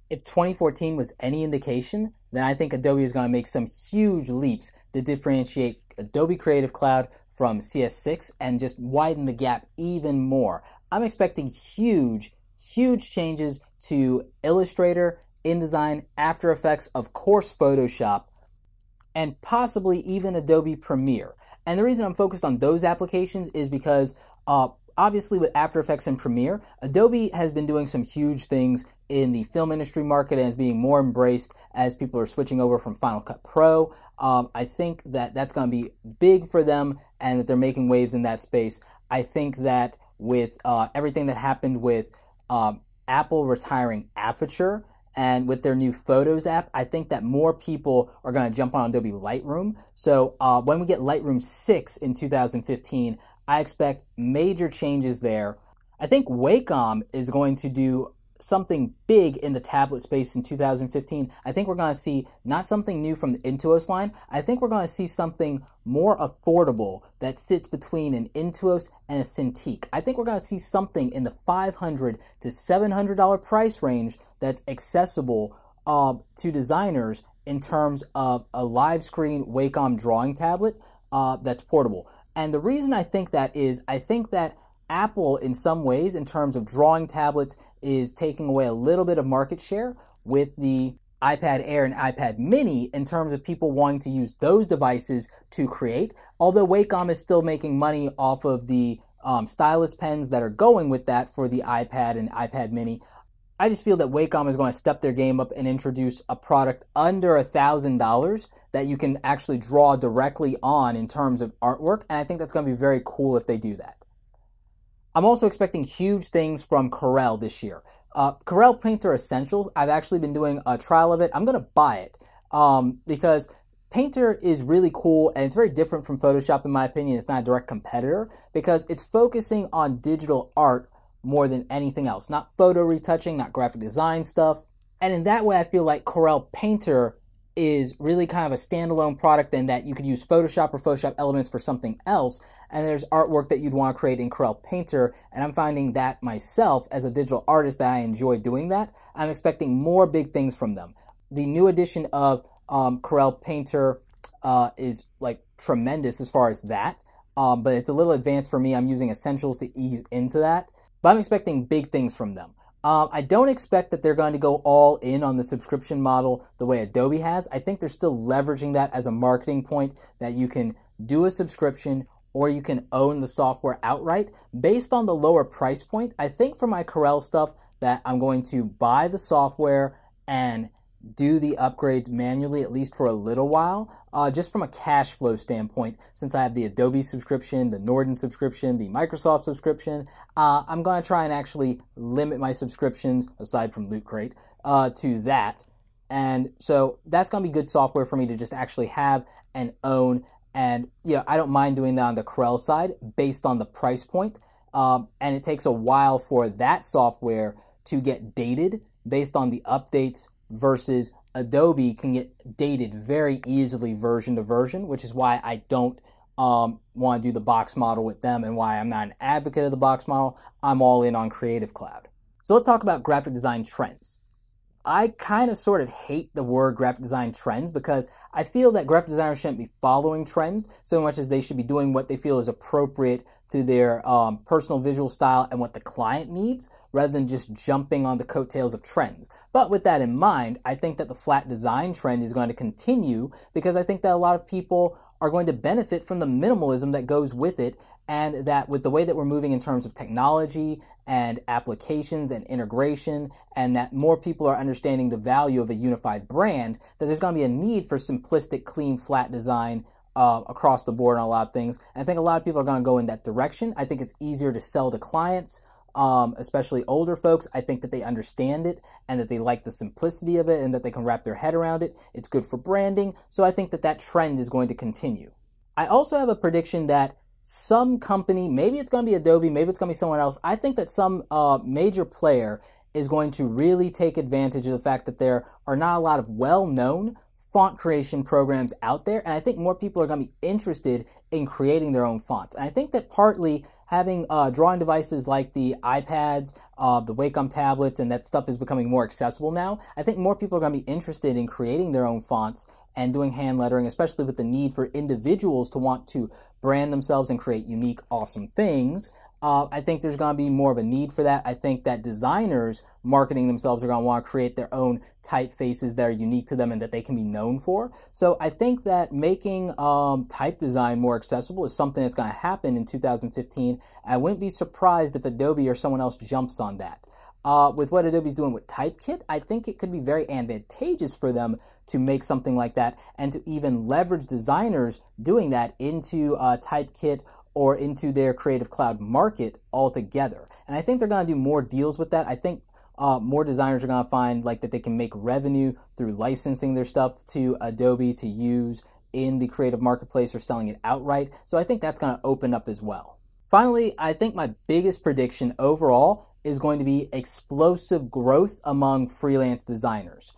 If 2014 was any indication, then I think Adobe is going to make some huge leaps to differentiate Adobe Creative Cloud from CS6 and just widen the gap even more. I'm expecting huge changes to Illustrator, InDesign, After Effects, of course Photoshop, and possibly even Adobe Premiere. And the reason I'm focused on those applications is because obviously with After Effects and Premiere, Adobe has been doing some huge things in the film industry market and is being more embraced as people are switching over from Final Cut Pro. I think that that's going to be big for them and that they're making waves in that space. I think that with everything that happened with Apple retiring Aperture and with their new Photos app, I think that more people are going to jump on Adobe Lightroom. So when we get Lightroom 6 in 2015, I expect major changes there. I think Wacom is going to do something big in the tablet space in 2015. I think we're going to see not something new from the Intuos line. I think we're going to see something more affordable that sits between an Intuos and a Cintiq. I think we're going to see something in the $500 to $700 price range that's accessible to designers in terms of a live screen Wacom drawing tablet that's portable. And the reason I think that is, I think that Apple, in some ways, in terms of drawing tablets, is taking away a little bit of market share with the iPad Air and iPad Mini in terms of people wanting to use those devices to create. Although Wacom is still making money off of the stylus pens that are going with that for the iPad and iPad Mini, I just feel that Wacom is going to step their game up and introduce a product under $1,000 that you can actually draw directly on in terms of artwork, and I think that's going to be very cool if they do that. I'm also expecting huge things from Corel this year. Corel Painter Essentials, I've actually been doing a trial of it. I'm going to buy it because Painter is really cool and it's very different from Photoshop in my opinion. It's not a direct competitor because it's focusing on digital art more than anything else. Not photo retouching, not graphic design stuff. And in that way, I feel like Corel Painter is really kind of a standalone product in that you could use Photoshop or Photoshop elements for something else, and there's artwork that you'd want to create in Corel Painter, and I'm finding that myself as a digital artist that I enjoy doing that. I'm expecting more big things from them. The new edition of Corel Painter is like tremendous as far as that, but it's a little advanced for me. I'm using Essentials to ease into that, but I'm expecting big things from them. I don't expect that they're going to go all in on the subscription model the way Adobe has. I think they're still leveraging that as a marketing point that you can do a subscription or you can own the software outright. Based on the lower price point, I think for my Corel stuff that I'm going to buy the software and do the upgrades manually, at least for a little while, just from a cash flow standpoint. Since I have the Adobe subscription, the Norton subscription, the Microsoft subscription, I'm going to try and actually limit my subscriptions, aside from Loot Crate, to that. And so that's going to be good software for me to just actually have and own. And I don't mind doing that on the Corel side based on the price point. And it takes a while for that software to get dated based on the updates versus Adobe can get dated very easily version to version, which is why I don't want to do the box model with them and why I'm not an advocate of the box model. I'm all in on Creative Cloud. So let's talk about graphic design trends. I kind of sort of hate the word graphic design trends because I feel that graphic designers shouldn't be following trends so much as they should be doing what they feel is appropriate to their personal visual style and what the client needs rather than just jumping on the coattails of trends. But with that in mind, I think that the flat design trend is going to continue because I think that a lot of people are going to benefit from the minimalism that goes with it, and that with the way that we're moving in terms of technology and applications and integration, and that more people are understanding the value of a unified brand, that there's going to be a need for simplistic, clean, flat design across the board on a lot of things. And I think a lot of people are going to go in that direction. I think it's easier to sell to clients, especially older folks. I think that they understand it and that they like the simplicity of it and that they can wrap their head around it. It's good for branding. So I think that that trend is going to continue. I also have a prediction that some company, maybe it's going to be Adobe, maybe it's going to be someone else, I think that some major player is going to really take advantage of the fact that there are not a lot of well-known font creation programs out there, and I think more people are going to be interested in creating their own fonts. And I think that partly having drawing devices like the iPads, the Wacom tablets, and that stuff is becoming more accessible now. I think more people are going to be interested in creating their own fonts and doing hand lettering, especially with the need for individuals to want to brand themselves and create unique, awesome things. I think there's going to be more of a need for that. I think that designers marketing themselves are going to want to create their own typefaces that are unique to them and that they can be known for. So I think that making type design more accessible is something that's going to happen in 2015. I wouldn't be surprised if Adobe or someone else jumps on that. With what Adobe's doing with Typekit, I think it could be very advantageous for them to make something like that and to even leverage designers doing that into Typekit or into their Creative Cloud market altogether. And I think they're going to do more deals with that. I think more designers are going to find like that they can make revenue through licensing their stuff to Adobe to use in the creative marketplace or selling it outright. So I think that's going to open up as well. Finally, I think my biggest prediction overall is going to be explosive growth among freelance designers.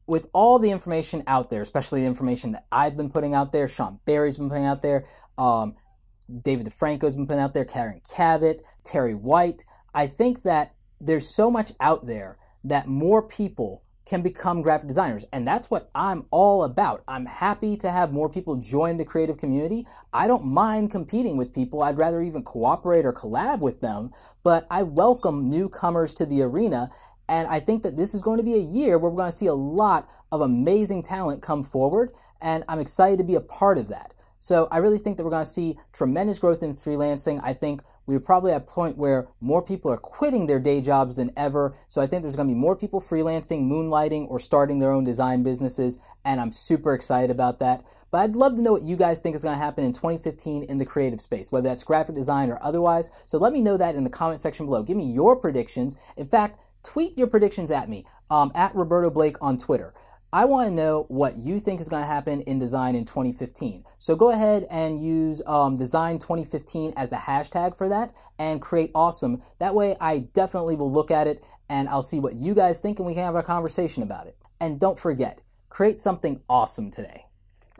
With all the information out there, especially the information that I've been putting out there, Sean Barry's been putting out there, David DeFranco's been putting out there, Karen Cavett, Terry White, I think that there's so much out there that more people can become graphic designers, and that's what I'm all about. I'm happy to have more people join the creative community. I don't mind competing with people. I'd rather even cooperate or collab with them, but I welcome newcomers to the arena, and I think that this is going to be a year where we're going to see a lot of amazing talent come forward, and I'm excited to be a part of that. So I really think that we're going to see tremendous growth in freelancing. I think we're probably at a point where more people are quitting their day jobs than ever. So I think there's going to be more people freelancing, moonlighting, or starting their own design businesses, and I'm super excited about that. But I'd love to know what you guys think is going to happen in 2015 in the creative space, whether that's graphic design or otherwise. So let me know that in the comment section below. Give me your predictions. In fact, tweet your predictions at me, at Roberto Blake on Twitter. I want to know what you think is going to happen in design in 2015. So go ahead and use design 2015 as the hashtag for that and create awesome. That way I definitely will look at it and I'll see what you guys think and we can have a conversation about it. And don't forget, create something awesome today.